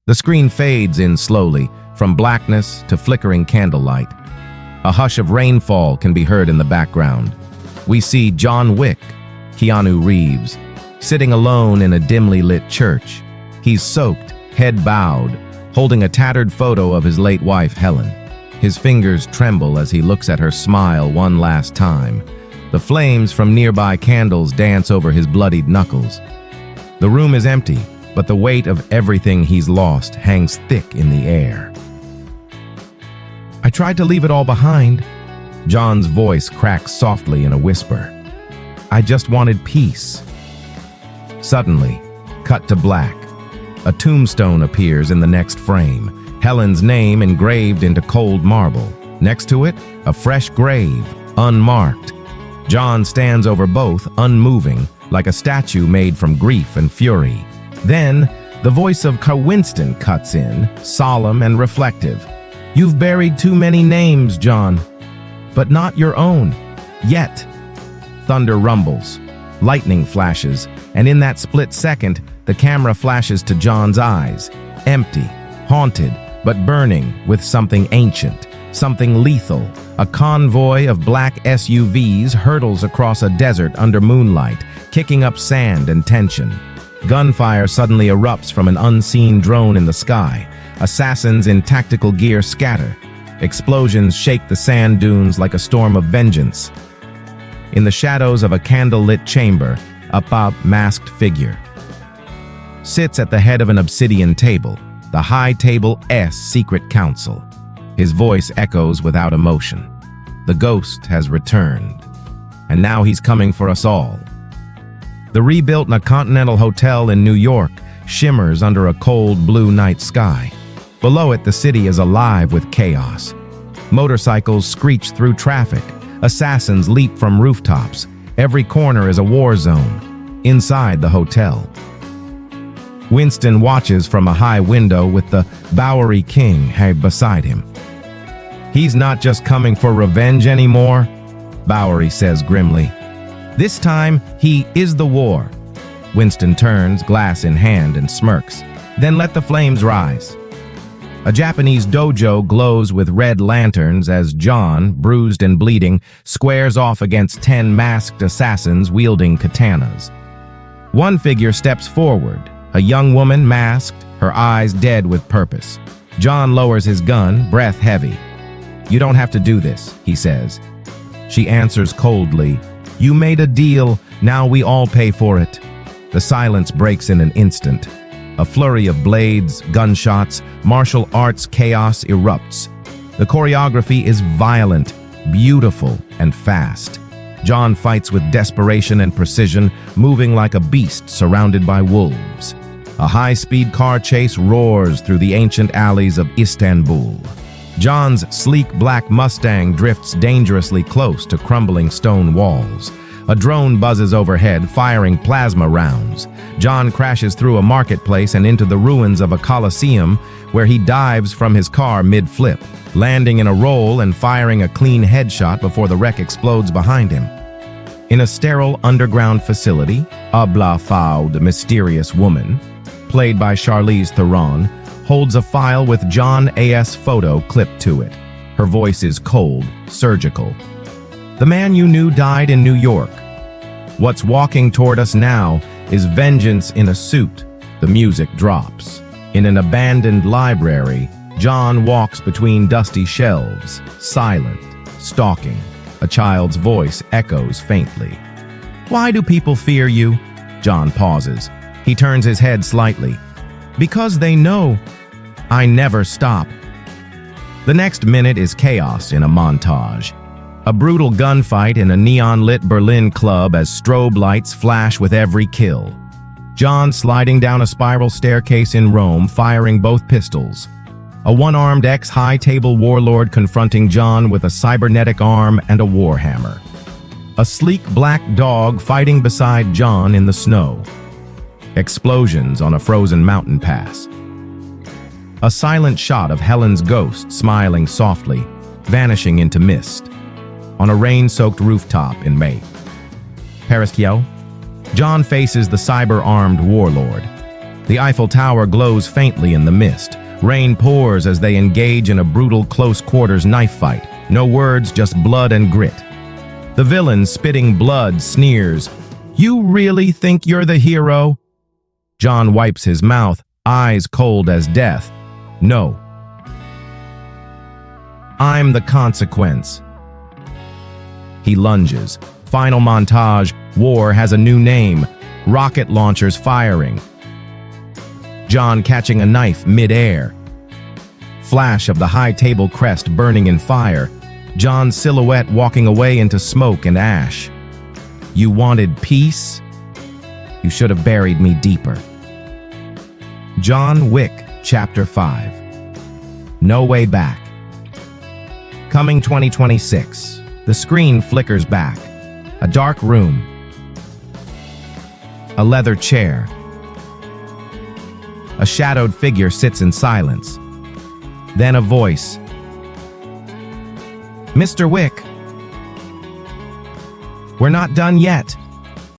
The screen fades in slowly, from blackness to flickering candlelight. A hush of rainfall can be heard in the background. We see John Wick, Keanu Reeves, sitting alone in a dimly lit church. He's soaked, head bowed, holding a tattered photo of his late wife, Helen. His fingers tremble as he looks at her smile one last time. The flames from nearby candles dance over his bloodied knuckles. The room is empty, but the weight of everything he's lost hangs thick in the air. I tried to leave it all behind. John's voice cracks softly in a whisper. I just wanted peace. Suddenly, cut to black. A tombstone appears in the next frame, Helen's name engraved into cold marble. Next to it, a fresh grave, unmarked. John stands over both, unmoving, like a statue made from grief and fury. Then, the voice of Winston cuts in, solemn and reflective. You've buried too many names, John, but not your own, yet. Thunder rumbles, lightning flashes, and in that split second, the camera flashes to John's eyes, empty, haunted, but burning with something ancient, something lethal. A convoy of black SUVs hurtles across a desert under moonlight, kicking up sand and tension. Gunfire suddenly erupts from an unseen drone in the sky. Assassins in tactical gear scatter. Explosions shake the sand dunes like a storm of vengeance. In the shadows of a candle-lit chamber, a masked figure sits at the head of an obsidian table, the High Table S Secret Council. His voice echoes without emotion. The ghost has returned, and now he's coming for us all. The rebuilt Continental Hotel in New York shimmers under a cold blue night sky. Below it, the city is alive with chaos. Motorcycles screech through traffic. Assassins leap from rooftops. Every corner is a war zone. Inside the hotel, Winston watches from a high window with the Bowery King beside him. He's not just coming for revenge anymore, Bowery says grimly. This time, he is the war. Winston turns, glass in hand, and smirks. Then let the flames rise. A Japanese dojo glows with red lanterns as John, bruised and bleeding, squares off against 10 masked assassins wielding katanas. One figure steps forward, a young woman masked, her eyes dead with purpose. John lowers his gun, breath heavy. You don't have to do this, he says. She answers coldly, You made a deal, now we all pay for it. The silence breaks in an instant. A flurry of blades, gunshots, martial arts chaos erupts. The choreography is violent, beautiful, and fast. John fights with desperation and precision, moving like a beast surrounded by wolves. A high-speed car chase roars through the ancient alleys of Istanbul. John's sleek black Mustang drifts dangerously close to crumbling stone walls. A drone buzzes overhead, firing plasma rounds. John crashes through a marketplace and into the ruins of a coliseum, where he dives from his car mid-flip, landing in a roll and firing a clean headshot before the wreck explodes behind him. In a sterile underground facility, a fouled, mysterious woman, played by Charlize Theron, holds a file with John A.'s photo clipped to it. Her voice is cold, surgical. The man you knew died in New York. What's walking toward us now is vengeance in a suit. The music drops. In an abandoned library, John walks between dusty shelves, silent, stalking. A child's voice echoes faintly. Why do people fear you? John pauses. He turns his head slightly. Because they know I never stop. The next minute is chaos in a montage. A brutal gunfight in a neon-lit Berlin club as strobe lights flash with every kill. John sliding down a spiral staircase in Rome, firing both pistols. A one-armed ex-high table warlord confronting John with a cybernetic arm and a warhammer. A sleek black dog fighting beside John in the snow. Explosions on a frozen mountain pass. A silent shot of Helen's ghost smiling softly, vanishing into mist. On a rain-soaked rooftop in May. Paris Kiel. John faces the cyber-armed warlord. The Eiffel Tower glows faintly in the mist. Rain pours as they engage in a brutal close-quarters knife fight. No words, just blood and grit. The villain, spitting blood, sneers, "You really think you're the hero?" John wipes his mouth, eyes cold as death. "No. I'm the consequence." He lunges. Final montage. War has a new name. Rocket launchers firing. John catching a knife mid-air. Flash of the high table crest burning in fire. John's silhouette walking away into smoke and ash. "You wanted peace? You should have buried me deeper." John Wick, Chapter 5. No Way Back. Coming 2026. The screen flickers back. A dark room. A leather chair. A shadowed figure sits in silence. Then a voice. "Mr. Wick, we're not done yet."